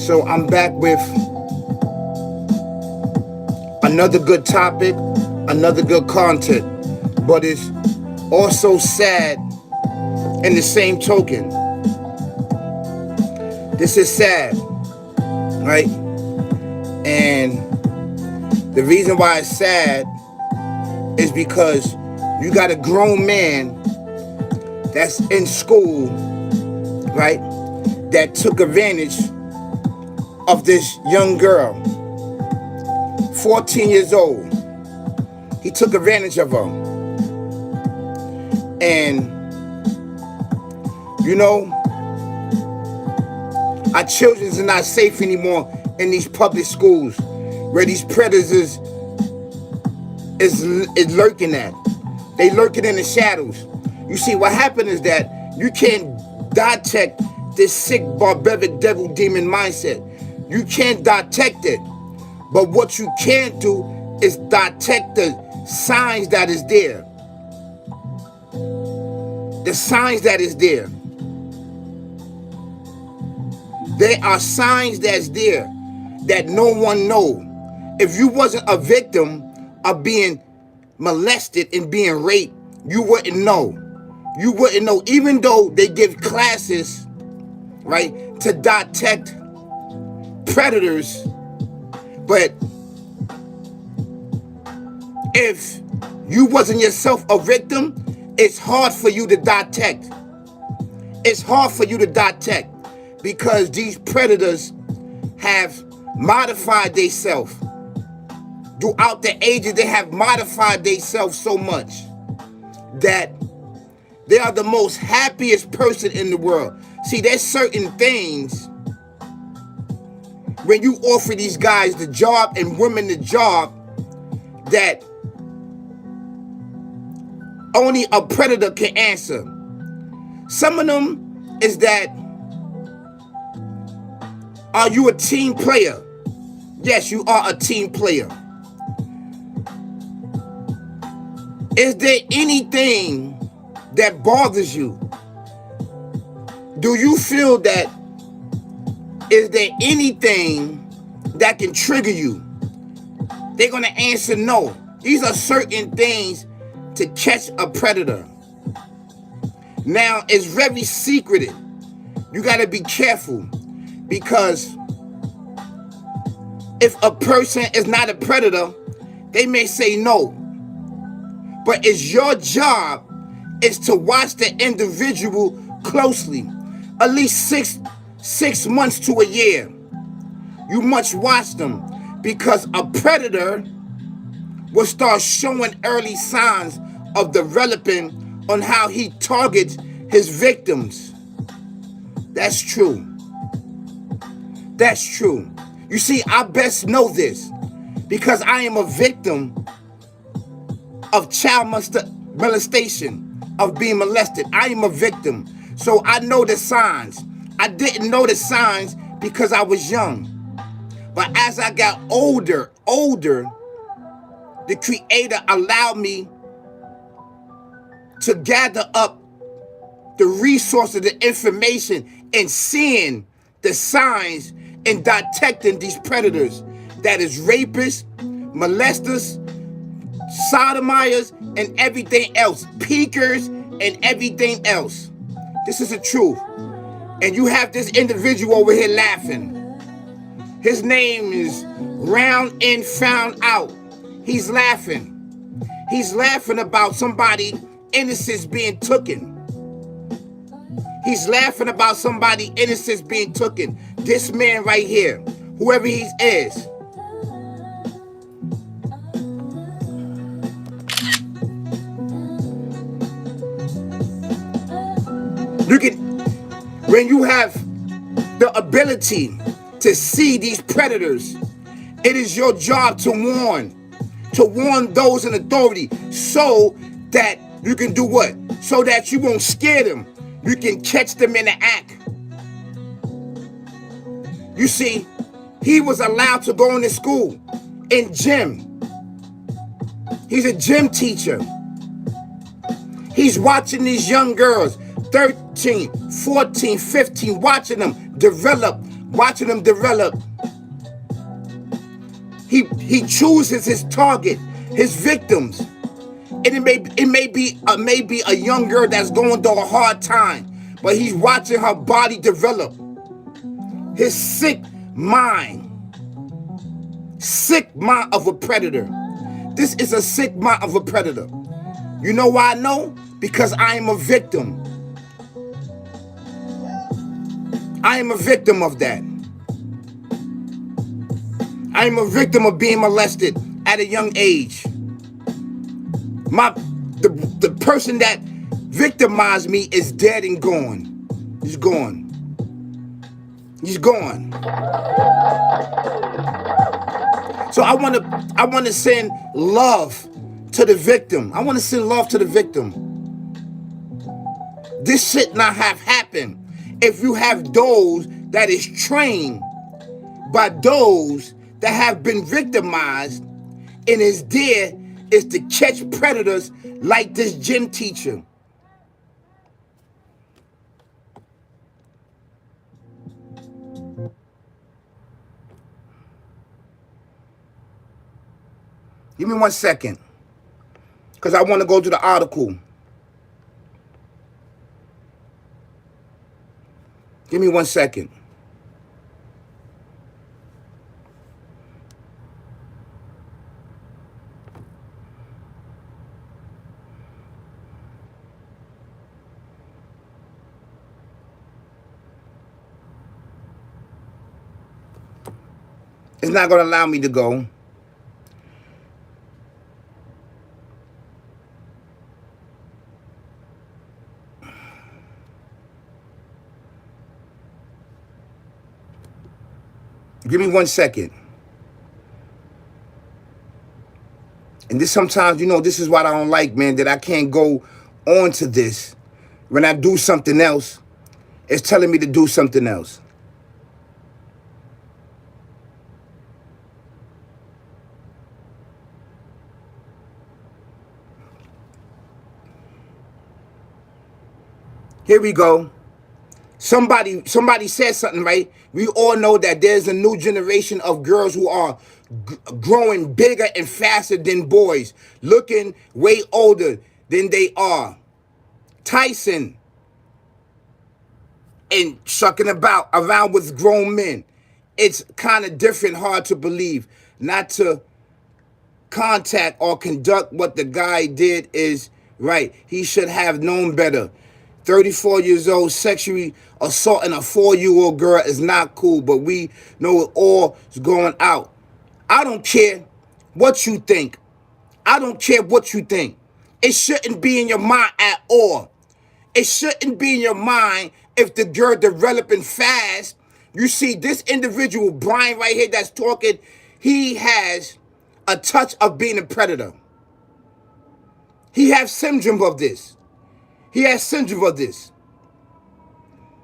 So I'm back with another good topic, another good content. But it's also sad in the same token. This is sad, right? And the reason why it's sad is because you got a grown man that's in school, right, that took advantage of this young girl, 14 years old. He took advantage of her. And, you know, our children are not safe anymore in these public schools where these predators is lurking at. They lurking in the shadows. You see, what happened is that you can't detect this sick, barbaric, devil, demon mindset. You can't detect it. But what you can do is detect the signs that is there. The signs that is there. There are signs that's there that no one know. If you wasn't a victim of being molested and being raped, you wouldn't know. You wouldn't know, even though they give classes, right, to detect predators. But if you wasn't yourself a victim, it's hard for you to detect. It's hard for you to detect because these predators have modified themselves. Throughout the ages, they have modified themselves so much that they are the most happiest person in the world. See, there's certain things when you offer these guys the job and women the job that only a predator can answer. Some of them is that, are you a team player? Yes, you are a team player. Is there anything that bothers you? Do you feel that, is there anything that can trigger you? They're going to answer no. These are certain things to catch a predator. Now, it's very secretive. You got to be careful because if a person is not a predator, they may say no. But it's your job is to watch the individual closely, at least six months to a year. You must watch them because a predator will start showing early signs of developing on how he targets his victims. That's true. That's true. You see, I best know this because I am a victim of child molestation, of being molested. I am a victim. So I know the signs. I didn't know the signs because I was young. But as I got older, the Creator allowed me to gather up the resources, the information, and seeing the signs and detecting these predators. That is rapists, molesters, sodomites, and everything else. Peekers and everything else. This is the truth. And you have this individual over here laughing. His name is Round and Found Out. He's laughing. He's laughing about somebody innocence being taken. He's laughing about somebody innocence being taken. This man right here, whoever he is. You can, when you have the ability to see these predators, it is your job to warn those in authority so that you can do what? So that you won't scare them. You can catch them in the act. You see, he was allowed to go into school in gym. He's a gym teacher. He's watching these young girls, 13, 14, 15, watching them develop watching them develop. He chooses his target, his victims. And it may be a young girl that's going through a hard time, but he's watching her body develop. His sick mind of a predator. This is a sick mind of a predator. You know why I know? Because I am a victim. I am a victim of that. I am a victim of being molested at a young age. The person that victimized me is dead and gone. He's gone. He's gone. So I want to send love to the victim. I want to send love to the victim. This should not have happened. If you have those that is trained by those that have been victimized and is there is to catch predators like this gym teacher. Give me 1 second, because I want to go to the article. Give me 1 second. It's not going to allow me to go. Give me 1 second. And this sometimes, this is what I don't like, man, that I can't go on to this. When I do something else, it's telling me to do something else. Here we go. Somebody said something, right? We all know that there's a new generation of girls who are growing bigger and faster than boys, looking way older than they are. Tyson and sucking around with grown men. It's kind of different, hard to believe. Not to contact or conduct what the guy did is right. He should have known better. 34 years old, sexually assaulting a 4-year-old girl is not cool, but we know it all is going out. I don't care what you think. I don't care what you think. It shouldn't be in your mind at all. It shouldn't be in your mind if the girl developing fast. You see, this individual, Brian right here that's talking, he has a touch of being a predator. He has syndrome of this. He has syndrome of this.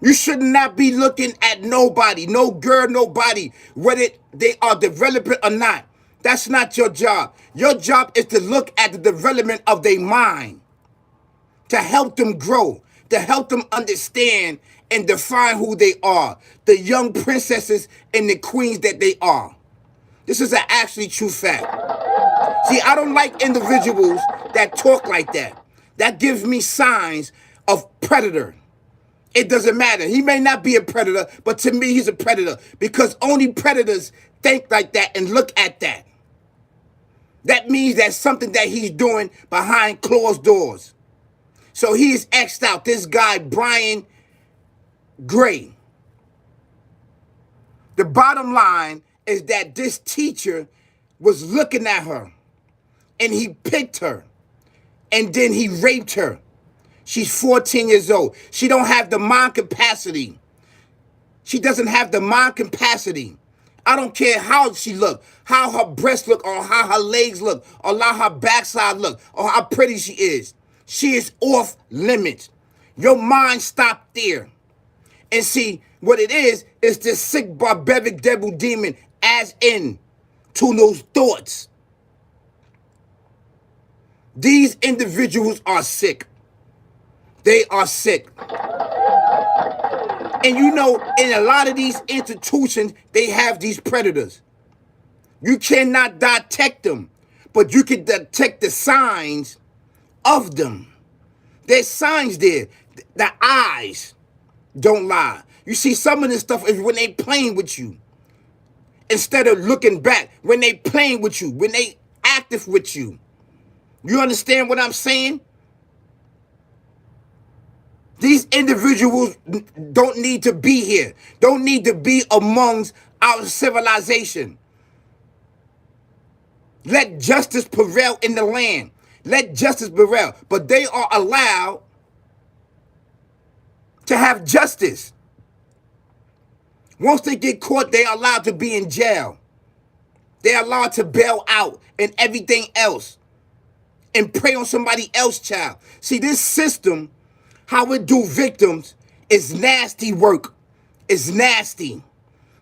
You should not be looking at nobody, no girl, nobody, whether they are developing or not. That's not your job. Your job is to look at the development of their mind, to help them grow, to help them understand and define who they are, the young princesses and the queens that they are. This is an actually true fact. See, I don't like individuals that talk like that. That gives me signs of predator. It doesn't matter. He may not be a predator, but to me, he's a predator because only predators think like that and look at that. That means that's something that he's doing behind closed doors. So he is X'd out. This guy, Brian Gray. The bottom line is that this teacher was looking at her and he picked her. And then he raped her. She's 14 years old. She don't have the mind capacity. She doesn't have the mind capacity. I don't care how she look, how her breasts look, or how her legs look, or how her backside look, or how pretty she is. She is off limits. Your mind stopped there. And see, what it is this sick, barbaric devil demon as in to those thoughts. These individuals are sick. They are sick. And you know, in a lot of these institutions, they have these predators. You cannot detect them, but you can detect the signs of them. There's signs there. The eyes don't lie. You see, some of this stuff is when they playing with you. Instead of looking back, when they playing with you, when they active with you. You understand what I'm saying? These individuals don't need to be here. Don't need to be amongst our civilization. Let justice prevail in the land. Let justice prevail. But they are allowed to have justice. Once they get caught, they are allowed to be in jail. They're allowed to bail out and everything else and prey on somebody else's child. See, this system, how it do victims, is nasty work. It's nasty.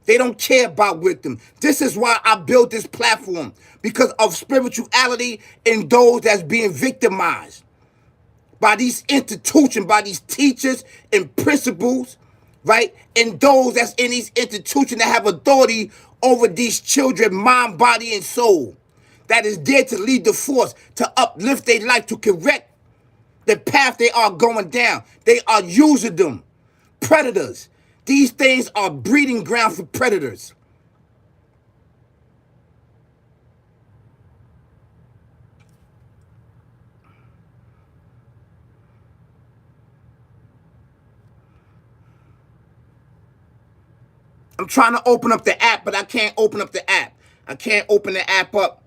They don't care about victims. This is why I built this platform, because of spirituality in those that's being victimized by these institutions, by these teachers and principals, right? And those that's in these institutions that have authority over these children, mind, body, and soul, that is there to lead the force, to uplift their life, to correct the path they are going down. They are using them. Predators. These things are breeding ground for predators. I'm trying to open up the app, but I can't open up the app. I can't open the app up.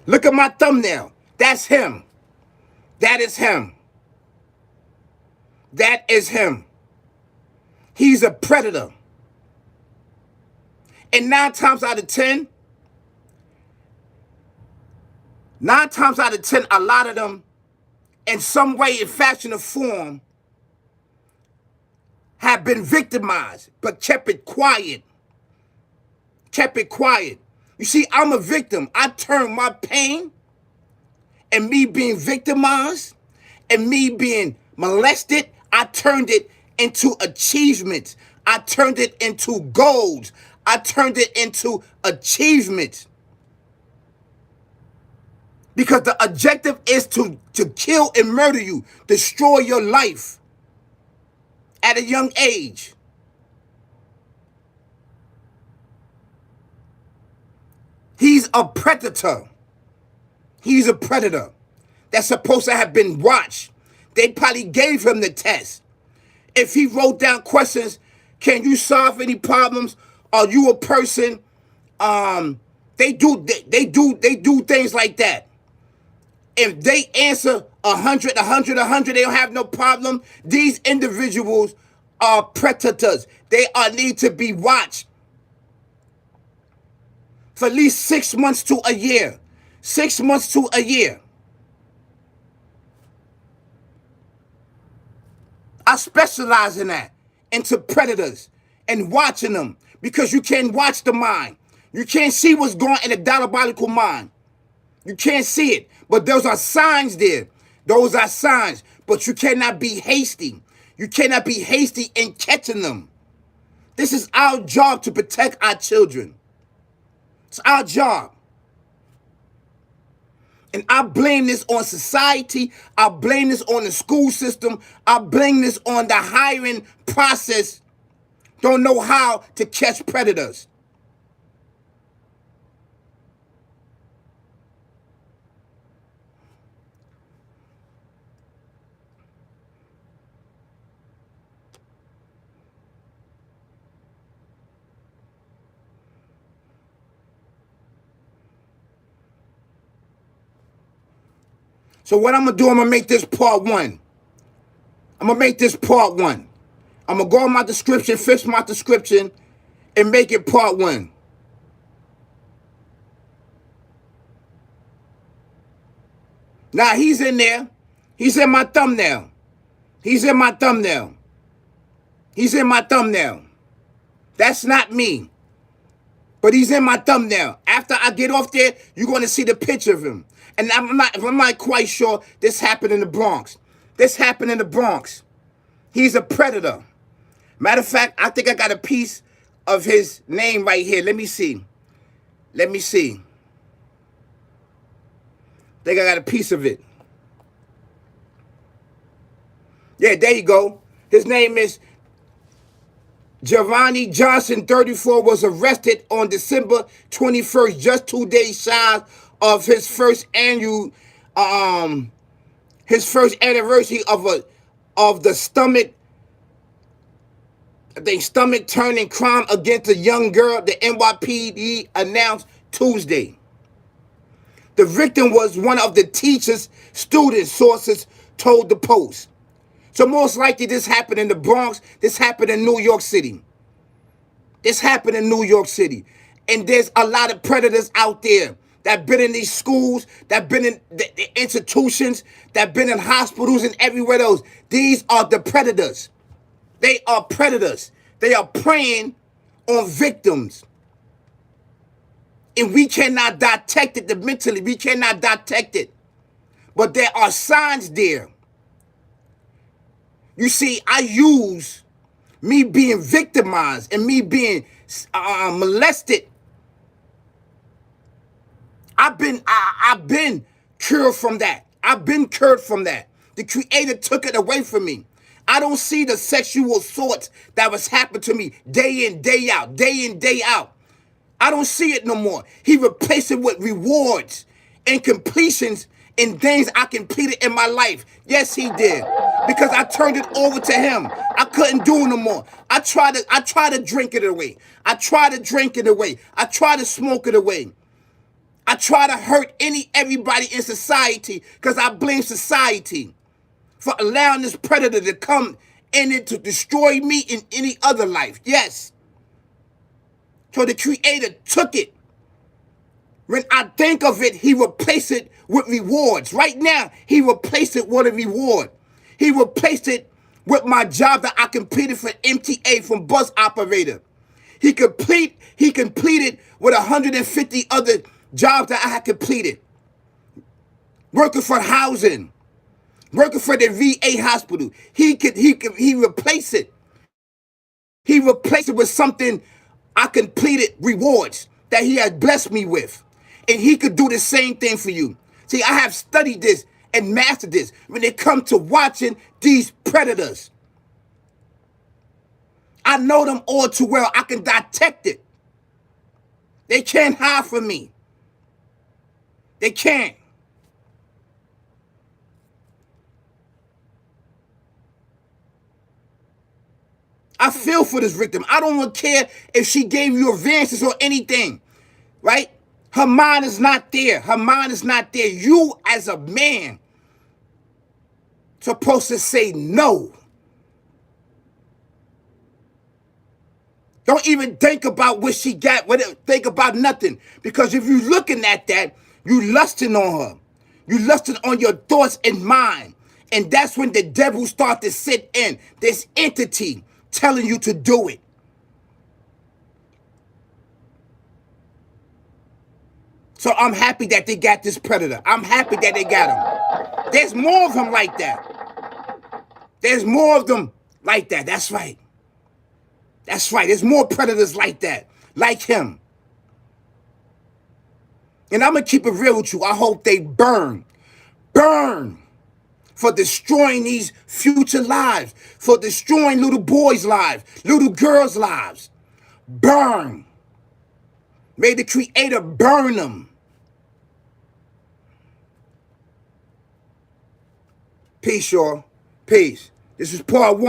Look at my thumbnail. That's him. That is him. That is him. He's a predator. And 9 times out of 10, a lot of them, in some way, in fashion or form, have been victimized, but kept it quiet. Kept it quiet. You see, I'm a victim. I turned my pain and me being victimized and me being molested, I turned it into achievements. I turned it into goals. I turned it into achievements. Because the objective is to kill and murder you, destroy your life at a young age. He's a predator. He's a predator that's supposed to have been watched. They probably gave him the test. If he wrote down questions, can you solve any problems? Are you a person? They do things like that. If they answer 100, they don't have no problem. These individuals are predators. They need to be watched for at least 6 months to a year. 6 months to a year. I specialize in that, into predators and watching them, because you can't watch the mind. You can't see what's going on in the diabolical mind. You can't see it, but those are signs there. Those are signs, but you cannot be hasty. You cannot be hasty in catching them. This is our job, to protect our children. It's our job. And I blame this on society. I blame this on the school system. I blame this on the hiring process. Don't know how to catch predators. So what I'm going to do, I'm going to make this part 1. I'm going to make this part 1. I'm going to go in my description, fix my description, and make it part 1. Now, he's in there. He's in my thumbnail. He's in my thumbnail. He's in my thumbnail. That's not me. But he's in my thumbnail. After I get off there, you're going to see the picture of him. And I'm not quite sure this happened in the Bronx. This happened in the Bronx. He's a predator. Matter of fact, I think I got a piece of his name right here. Let me see. Let me see. I think I got a piece of it. Yeah, there you go. His name is JAYVONE Johnson, 34, was arrested on December 21st, just 2 days shy of his first anniversary of the stomach turning crime against a young girl, the NYPD announced Tuesday. The victim was one of the teacher's students, sources told the Post. So most likely this happened in the Bronx. This happened in New York City. This happened in New York City. And there's a lot of predators out there that been in these schools, that been in the institutions, that been in hospitals and everywhere else. These are the predators. They are predators. They are preying on victims. And we cannot detect it mentally. We cannot detect it. But there are signs there. You see, I use me being victimized and me being molested. I've been cured from that. I've been cured from that. The Creator took it away from me. I don't see the sexual assaults that was happening to me day in, day out, day in, day out. I don't see it no more. He replaced it with rewards and completions and things I completed in my life. Yes, he did. Because I turned it over to him. I couldn't do it no more. I tried to drink it away. I tried to drink it away. I tried to smoke it away. I try to hurt everybody in society because I blame society for allowing this predator to come in it to destroy me in any other life. Yes. So the Creator took it. When I think of it, he replaced it with rewards. Right now, he replaced it with a reward. He replaced it with my job that I completed for MTA from bus operator. He completed with 150 other jobs that I had completed. Working for housing. Working for the VA hospital. He replaced it. He replaced it with something I completed, rewards that he has blessed me with. And he could do the same thing for you. See, I have studied this and mastered this when it comes to watching these predators. I know them all too well. I can detect it. They can't hide from me. They can't. I feel for this victim. I don't even care if she gave you advances or anything, right? Her mind is not there. Her mind is not there. You as a man supposed to say no. Don't even think about what she got. Think about nothing. Because if you're looking at that, you lusting on her. You lusting on your thoughts and mind. And that's when the devil starts to sit in. This entity telling you to do it. So I'm happy that they got this predator. I'm happy that they got him. There's more of them like that. There's more of them like that. That's right. That's right. There's more predators like that. Like him. And I'm going to keep it real with you. I hope they burn. Burn. For destroying these future lives. For destroying little boys' lives. Little girls' lives. Burn. May the Creator burn them. Peace, y'all. Peace. This is part 1.